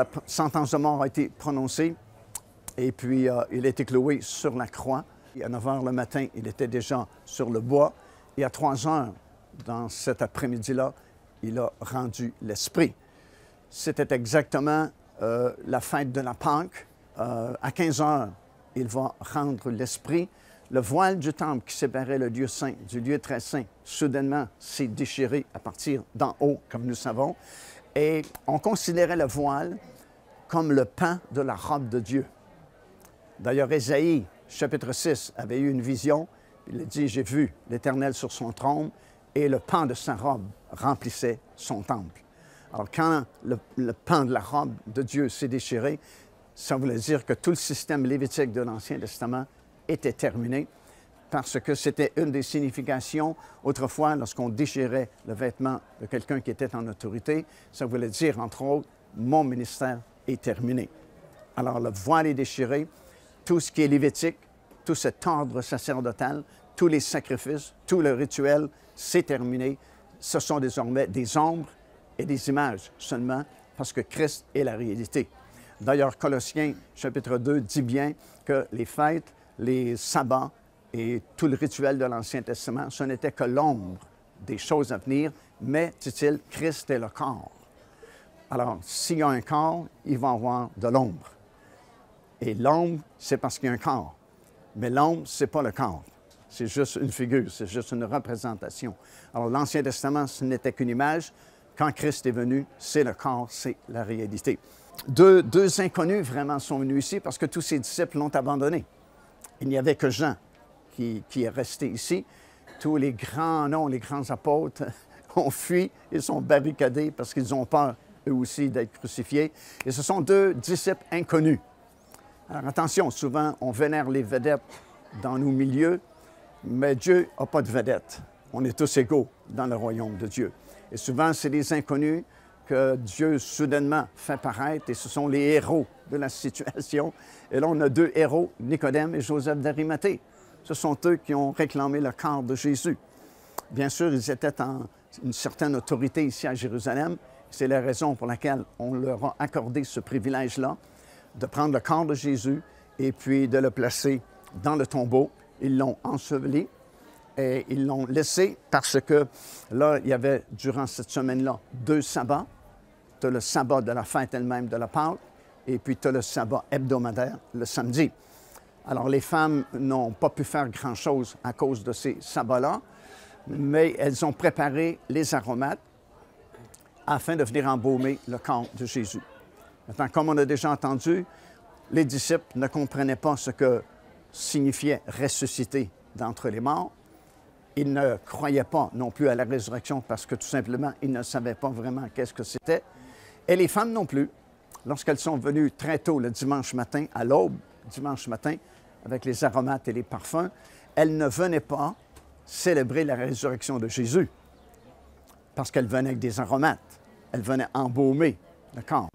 la sentence de mort a été prononcée et puis il a été cloué sur la croix. Et à 9 h le matin, il était déjà sur le bois et à 3 h dans cet après-midi-là, il a rendu l'esprit. C'était exactement la fête de la Pâque. À 15 h, il va rendre l'esprit. Le voile du temple qui séparait le lieu saint du lieu très saint, soudainement, s'est déchiré à partir d'en haut, comme nous savons. Et on considérait le voile comme le pan de la robe de Dieu. D'ailleurs, Ésaïe, chapitre 6, avait eu une vision. Il a dit, « J'ai vu l'Éternel sur son trône et le pan de sa robe remplissait son temple. » Alors, quand le pan de la robe de Dieu s'est déchiré, ça voulait dire que tout le système lévitique de l'Ancien Testament était terminé parce que c'était une des significations. Autrefois, lorsqu'on déchirait le vêtement de quelqu'un qui était en autorité, ça voulait dire, entre autres, « Mon ministère est terminé. » Alors, le voile est déchiré, tout ce qui est lévitique, tout cet ordre sacerdotal, tous les sacrifices, tout le rituel, c'est terminé. Ce sont désormais des ombres et des images seulement parce que Christ est la réalité. D'ailleurs, Colossiens, chapitre 2, dit bien que les fêtes, les sabbats et tout le rituel de l'Ancien Testament, ce n'était que l'ombre des choses à venir, mais, dit-il, Christ est le corps. Alors, s'il y a un corps, il va y avoir de l'ombre. Et l'ombre, c'est parce qu'il y a un corps. Mais l'ombre, ce n'est pas le corps. C'est juste une figure, c'est juste une représentation. Alors, l'Ancien Testament, ce n'était qu'une image. Quand Christ est venu, c'est le corps, c'est la réalité. Deux inconnus vraiment sont venus ici parce que tous ses disciples l'ont abandonné. Il n'y avait que Jean qui est resté ici. Tous les grands noms, les grands apôtres ont fui, ils sont barricadés parce qu'ils ont peur, eux aussi, d'être crucifiés. Et ce sont 2 disciples inconnus. Alors attention, souvent on vénère les vedettes dans nos milieux, mais Dieu n'a pas de vedettes. On est tous égaux dans le royaume de Dieu. Et souvent, c'est des inconnus que Dieu soudainement fait paraître et ce sont les héros de la situation. Et là, on a 2 héros, Nicodème et Joseph d'Arimathée. Ce sont eux qui ont réclamé le corps de Jésus. Bien sûr, ils étaient en une certaine autorité ici à Jérusalem. C'est la raison pour laquelle on leur a accordé ce privilège-là, de prendre le corps de Jésus et puis de le placer dans le tombeau. Ils l'ont enseveli et ils l'ont laissé parce que là, il y avait, durant cette semaine-là, 2 sabbats. Tu as le sabbat de la fête elle-même de la Pâque et puis tu as le sabbat hebdomadaire, le samedi. Alors, les femmes n'ont pas pu faire grand-chose à cause de ces sabbats-là, mais elles ont préparé les aromates afin de venir embaumer le corps de Jésus. Maintenant, comme on a déjà entendu, les disciples ne comprenaient pas ce que signifiait ressusciter d'entre les morts. Ils ne croyaient pas non plus à la résurrection parce que tout simplement, ils ne savaient pas vraiment qu'est-ce que c'était. Et les femmes non plus, lorsqu'elles sont venues très tôt le dimanche matin, à l'aube, dimanche matin, avec les aromates et les parfums, elles ne venaient pas célébrer la résurrection de Jésus parce qu'elles venaient avec des aromates. Elles venaient embaumer le corps.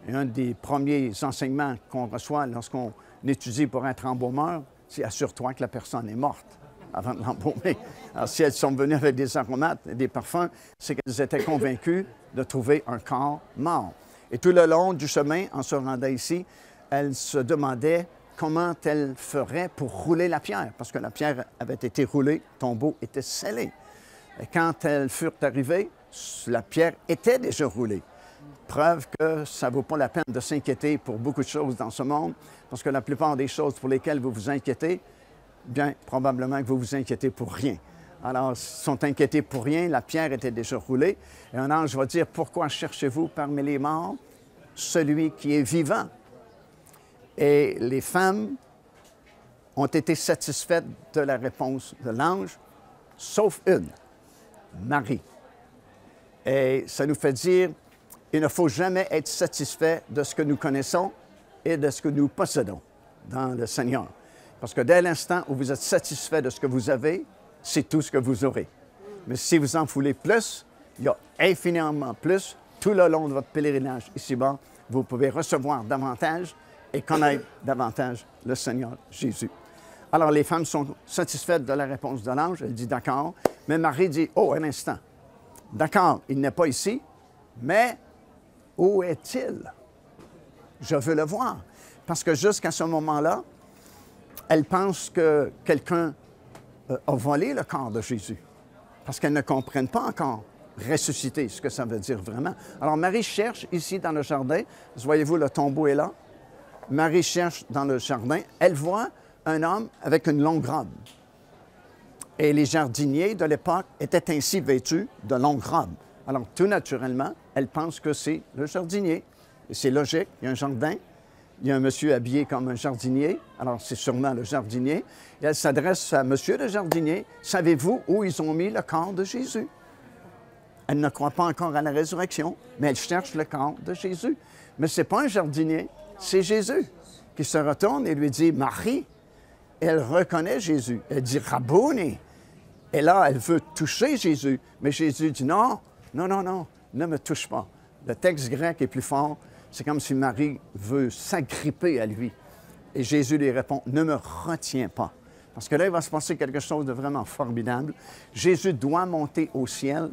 Et un des premiers enseignements qu'on reçoit lorsqu'on étudie pour être embaumeur, c'est « assure-toi que la personne est morte avant de l'embaumer ». Alors, si elles sont venues avec des aromates et des parfums, c'est qu'elles étaient convaincues de trouver un corps mort. Et tout le long du chemin, en se rendant ici, elles se demandaient comment elles feraient pour rouler la pierre, parce que la pierre avait été roulée, le tombeau était scellé. Et quand elles furent arrivées, la pierre était déjà roulée. Preuve que ça ne vaut pas la peine de s'inquiéter pour beaucoup de choses dans ce monde, parce que la plupart des choses pour lesquelles vous vous inquiétez, bien, probablement que vous vous inquiétez pour rien. Alors, ils sont inquiétés pour rien, la pierre était déjà roulée, et un ange va dire, « Pourquoi cherchez-vous parmi les morts celui qui est vivant? » Et les femmes ont été satisfaites de la réponse de l'ange, sauf une, Marie. Et ça nous fait dire, il ne faut jamais être satisfait de ce que nous connaissons et de ce que nous possédons dans le Seigneur. Parce que dès l'instant où vous êtes satisfait de ce que vous avez, c'est tout ce que vous aurez. Mais si vous en voulez plus, il y a infiniment plus. Tout le long de votre pèlerinage ici-bas, vous pouvez recevoir davantage et connaître davantage le Seigneur Jésus. Alors, les femmes sont satisfaites de la réponse de l'ange. Elle dit « d'accord ». Mais Marie dit « oh, un instant. D'accord, il n'est pas ici, mais où est-il? » je veux le voir. Parce que jusqu'à ce moment-là, elle pense que quelqu'un a volé le corps de Jésus. Parce qu'elles ne comprennent pas encore ressusciter, ce que ça veut dire vraiment. Alors Marie cherche ici dans le jardin. Voyez-vous, le tombeau est là. Marie cherche dans le jardin. Elle voit un homme avec une longue robe. Et les jardiniers de l'époque étaient ainsi vêtus de longues robes. Alors, tout naturellement, elle pense que c'est le jardinier. Et c'est logique, il y a un jardin, il y a un monsieur habillé comme un jardinier, alors c'est sûrement le jardinier. Et elle s'adresse à monsieur le jardinier, « Savez-vous où ils ont mis le corps de Jésus? » Elle ne croit pas encore à la résurrection, mais elle cherche le corps de Jésus. Mais ce n'est pas un jardinier, c'est Jésus qui se retourne et lui dit, « Marie ». Elle reconnaît Jésus. Elle dit « Rabboni ». Et là, elle veut toucher Jésus. Mais Jésus dit « Non, non, non, non, ne me touche pas ». Le texte grec est plus fort. C'est comme si Marie veut s'agripper à lui. Et Jésus lui répond « Ne me retiens pas ». Parce que là, il va se passer quelque chose de vraiment formidable. Jésus doit monter au ciel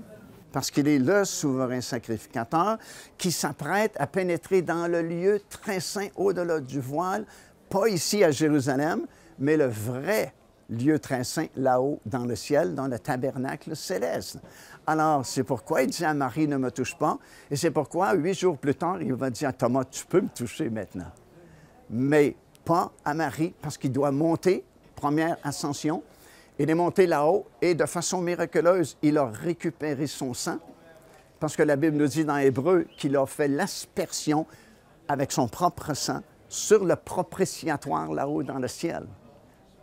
parce qu'il est le souverain sacrificateur qui s'apprête à pénétrer dans le lieu très saint au-delà du voile, pas ici à Jérusalem, mais le vrai lieu très saint là-haut dans le ciel, dans le tabernacle céleste. Alors, c'est pourquoi il dit à Marie, ne me touche pas. Et c'est pourquoi, 8 jours plus tard, il va dire à Thomas, tu peux me toucher maintenant. Mais pas à Marie, parce qu'il doit monter, première ascension. Il est monté là-haut et de façon miraculeuse, il a récupéré son sang. Parce que la Bible nous dit dans Hébreu qu'il a fait l'aspersion avec son propre sang sur le propitiatoire là-haut dans le ciel.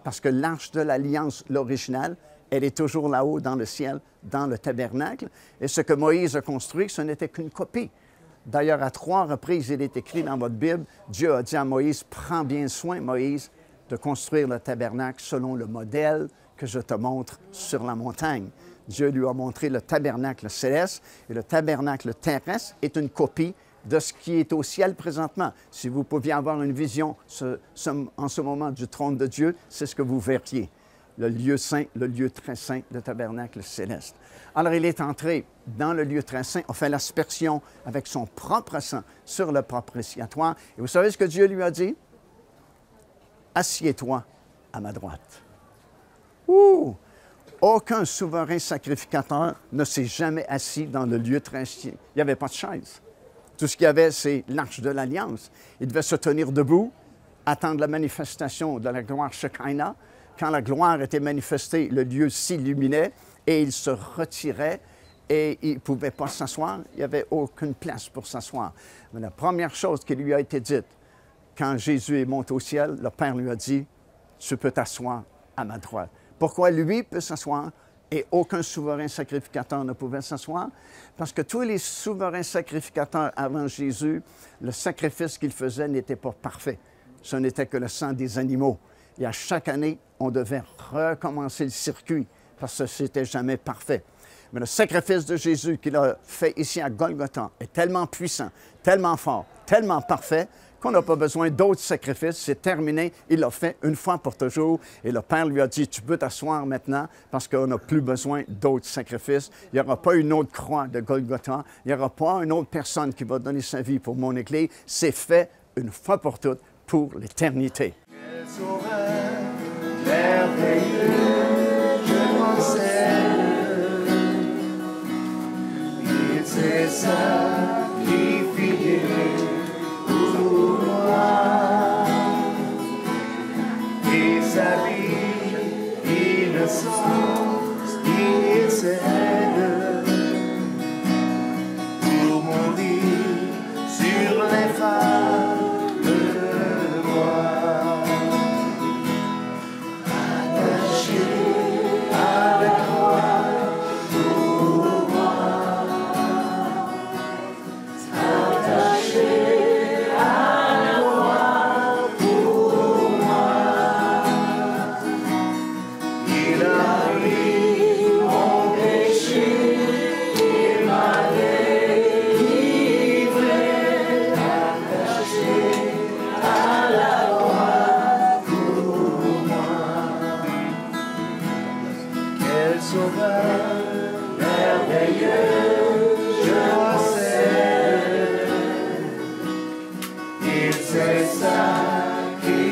Parce que l'arche de l'Alliance, l'originale, elle est toujours là-haut dans le ciel, dans le tabernacle. Et ce que Moïse a construit, ce n'était qu'une copie. D'ailleurs, à 3 reprises, il est écrit dans votre Bible, Dieu a dit à Moïse, « Prends bien soin, Moïse, de construire le tabernacle selon le modèle que je te montre sur la montagne. » Dieu lui a montré le tabernacle céleste et le tabernacle terrestre est une copie de ce qui est au ciel présentement. Si vous pouviez avoir une vision en ce moment du trône de Dieu, c'est ce que vous verriez. Le lieu saint, le lieu très saint, le tabernacle céleste. Alors, il est entré dans le lieu très saint, a fait l'aspersion avec son propre sang sur le propitiatoire. Et vous savez ce que Dieu lui a dit? Assieds-toi à ma droite. Ouh! Aucun souverain sacrificateur ne s'est jamais assis dans le lieu très saint. Il n'y avait pas de chaise. Tout ce qu'il y avait, c'est l'arche de l'Alliance. Il devait se tenir debout, attendre la manifestation de la gloire Shekinah. Quand la gloire était manifestée, le lieu s'illuminait et il se retirait et il ne pouvait pas s'asseoir. Il n'y avait aucune place pour s'asseoir. Mais la première chose qui lui a été dite, quand Jésus est monté au ciel, le Père lui a dit, « Tu peux t'asseoir à ma droite. » Pourquoi lui peut s'asseoir et aucun souverain sacrificateur ne pouvait s'asseoir? Parce que tous les souverains sacrificateurs avant Jésus, le sacrifice qu'ils faisaient n'était pas parfait. Ce n'était que le sang des animaux. Et à chaque année, on devait recommencer le circuit parce que ce n'était jamais parfait. Mais le sacrifice de Jésus qu'il a fait ici à Golgotha est tellement puissant, tellement fort, tellement parfait qu'on n'a pas besoin d'autres sacrifices. C'est terminé. Il l'a fait une fois pour toujours. Et le Père lui a dit, tu peux t'asseoir maintenant parce qu'on n'a plus besoin d'autres sacrifices. Il n'y aura pas une autre croix de Golgotha. Il n'y aura pas une autre personne qui va donner sa vie pour mon Église. C'est fait une fois pour toutes pour l'éternité. Quel sauveur merveilleux, je m'enseigne. Il s'est sacrifié pour moi. Et sa vie, innocence, il cède pour mourir sur les phares de moi. Attaché à la croix pour moi. sacrifice.